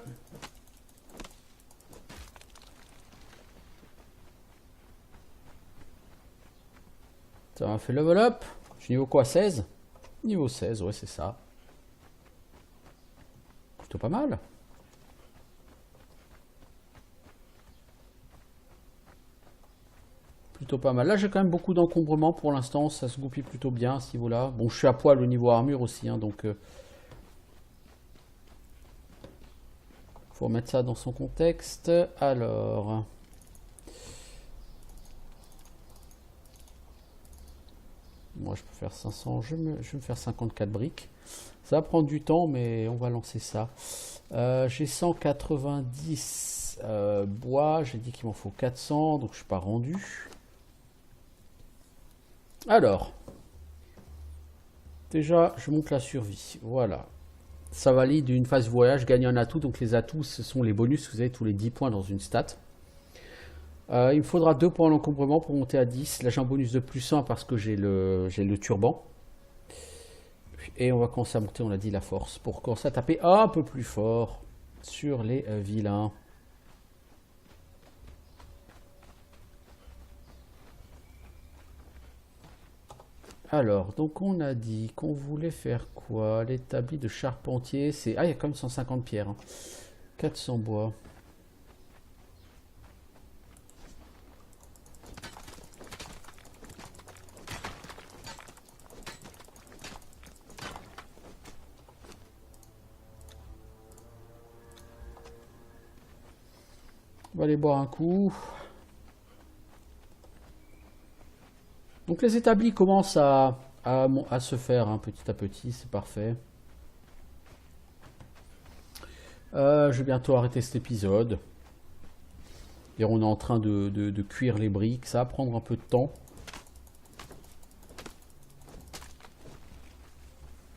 Ça m'a fait level up. Je suis niveau quoi, 16? Niveau 16, ouais, c'est ça. Plutôt pas mal. Plutôt pas mal. Là, j'ai quand même beaucoup d'encombrement pour l'instant. Ça se goupille plutôt bien à ce niveau-là. Bon, je suis à poil au niveau armure aussi, hein, donc... faut remettre ça dans son contexte. Alors... Moi, je peux faire 500. Je vais me faire 54 briques. Ça va prendre du temps, mais on va lancer ça. J'ai 190 bois. J'ai dit qu'il m'en faut 400, donc je suis pas rendu. Alors, déjà, je monte la survie. Voilà. Ça valide une phase voyage, gagner un atout. Donc les atouts, ce sont les bonus que vous avez tous les 10 points dans une stat. Il me faudra 2 points d'encombrement pour monter à 10. Là, j'ai un bonus de plus 1 parce que j'ai le turban. Et on va commencer à monter, on a dit, la force. Pour commencer à taper un peu plus fort sur les vilains. Alors, donc on a dit qu'on voulait faire quoi? L'établi de charpentier, c'est... Ah, il y a quand même 150 pierres. Hein. 400 bois. va aller boire un coup. Donc les établis commencent à se faire hein, petit à petit, c'est parfait. Je vais bientôt arrêter cet épisode. Et on est en train de cuire les briques, ça va prendre un peu de temps.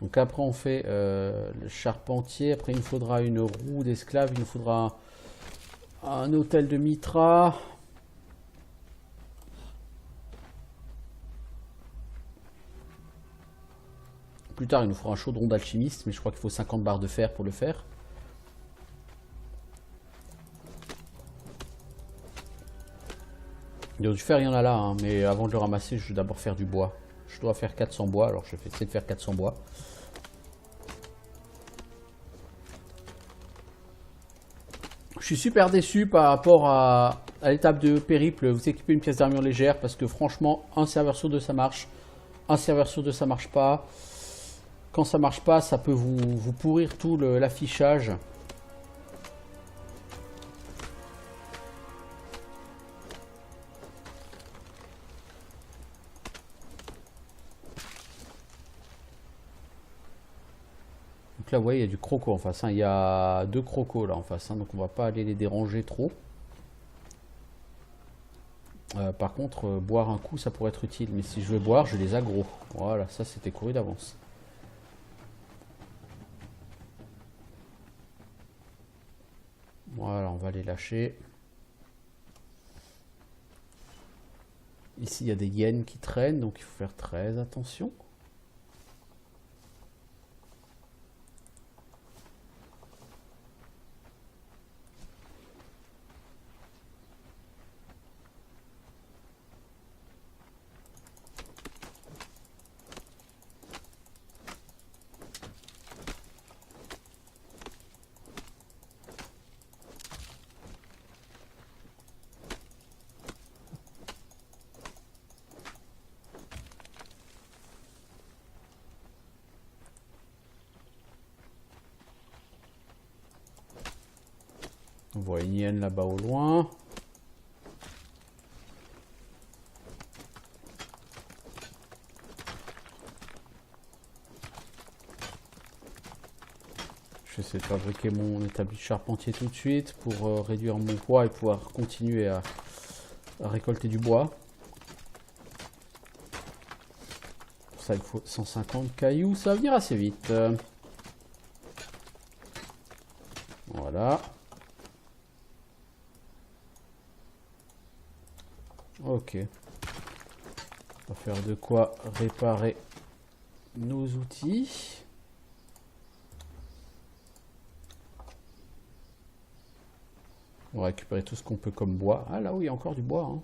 Donc après on fait le charpentier, après il nous faudra une roue d'esclave, il nous faudra un hôtel de Mitra. Plus tard il nous faudra un chaudron d'alchimiste, mais je crois qu'il faut 50 barres de fer pour le faire. Du fer il y en a là, hein, mais avant de le ramasser je vais d'abord faire du bois. Je dois faire 400 bois, alors je vais essayer de faire 400 bois. Je suis super déçu par rapport à l'étape de périple, vous équipez une pièce d'armure légère, parce que franchement, un serveur sur deux ça marche, un serveur sur deux ça marche pas. Quand ça marche pas, ça peut vous pourrir tout l'affichage. Donc là, vous voyez, il y a du croco en face. Hein. Il y a 2 crocos là en face, hein, donc on va pas aller les déranger trop. Par contre, boire un coup, ça pourrait être utile. Mais si je veux boire, je les aggro. Voilà, ça c'était couru d'avance. Voilà, on va les lâcher. Ici, il y a des hyènes qui traînent, donc il faut faire très attention. On voit une hyène là-bas au loin. Je vais essayer de fabriquer mon établi de charpentier tout de suite pour réduire mon poids et pouvoir continuer à récolter du bois. Pour ça, il faut 150 cailloux. Ça va venir assez vite. Voilà. Ok. On va faire de quoi réparer nos outils. On va récupérer tout ce qu'on peut comme bois. Ah là oui, il y a encore du bois. Hein.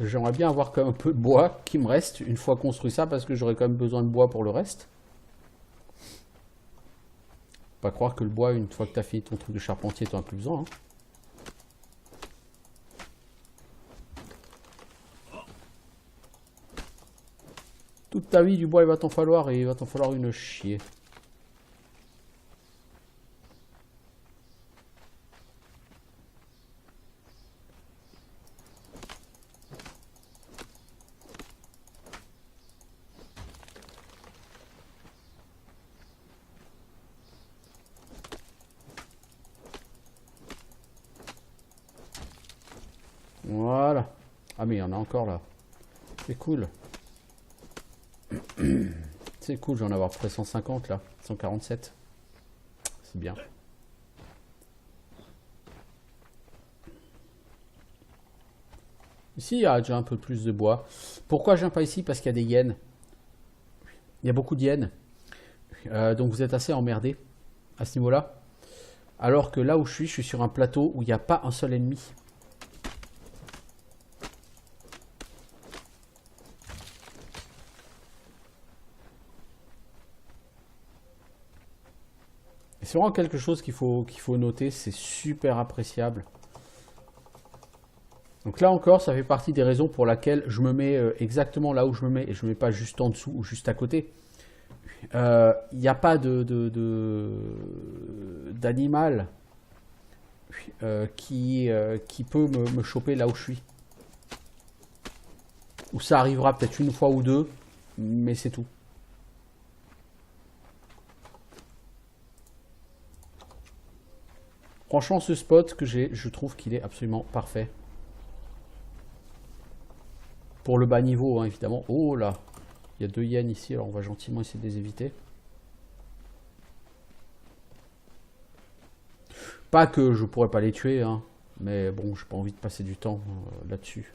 J'aimerais bien avoir quand même un peu de bois qui me reste une fois construit ça, parce que j'aurais quand même besoin de bois pour le reste. Pas croire que le bois, une fois que tu as fini ton truc de charpentier, tu n'en as plus besoin. Hein. Toute ta vie, du bois, il va t'en falloir, et il va t'en falloir une chier. Voilà. Ah mais il y en a encore là. C'est cool. C'est cool, j'en ai avoir près 150 là. 147. C'est bien. Ici, il y a déjà un peu plus de bois. Pourquoi je viens pas ici? Parce qu'il y a des hyènes. Il y a beaucoup d'hyènes. Donc vous êtes assez emmerdé à ce niveau-là. Alors que là où je suis sur un plateau où il n'y a pas un seul ennemi. C'est vraiment quelque chose qu'il faut noter, c'est super appréciable. Donc là encore, ça fait partie des raisons pour lesquelles je me mets exactement là où je me mets et je ne me mets pas juste en dessous ou juste à côté. Il n'y a pas d'animal qui peut me choper là où je suis. Ou ça arrivera peut-être une fois ou deux, mais c'est tout. Franchement, ce spot que j'ai, je trouve qu'il est absolument parfait. Pour le bas niveau, hein, évidemment. Oh là, il y a 2 yens ici, alors on va gentiment essayer de les éviter. Pas que je pourrais pas les tuer, hein, mais bon, j'ai pas envie de passer du temps là-dessus.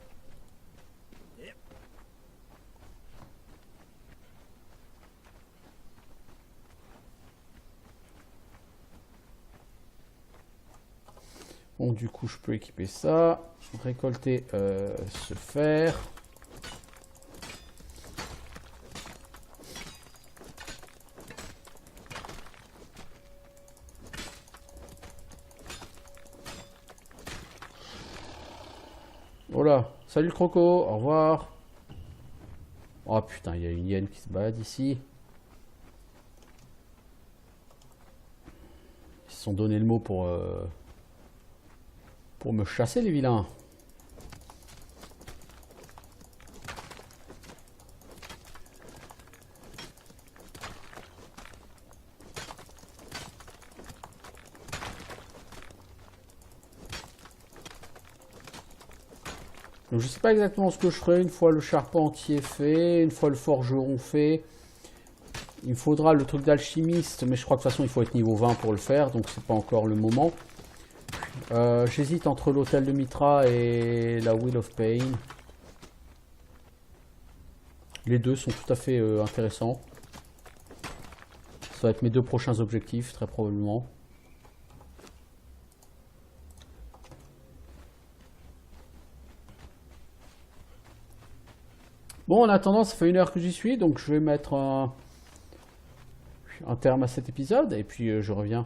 Bon, du coup, je peux équiper ça, récolter ce fer. Voilà, salut le croco, au revoir. Oh putain, il y a une hyène qui se balade ici. Ils se sont donné le mot pour me chasser, les vilains. Donc je sais pas exactement ce que je ferai une fois le charpentier fait, une fois le forgeron fait. Il me faudra le truc d'alchimiste, mais je crois que de toute façon il faut être niveau 20 pour le faire, donc c'est pas encore le moment. J'hésite entre l'hôtel de Mitra et la Wheel of Pain. Les deux sont tout à fait intéressants. Ça va être mes 2 prochains objectifs, très probablement. Bon, en attendant, ça fait 1 heure que j'y suis, donc je vais mettre un terme à cet épisode, et puis je reviens.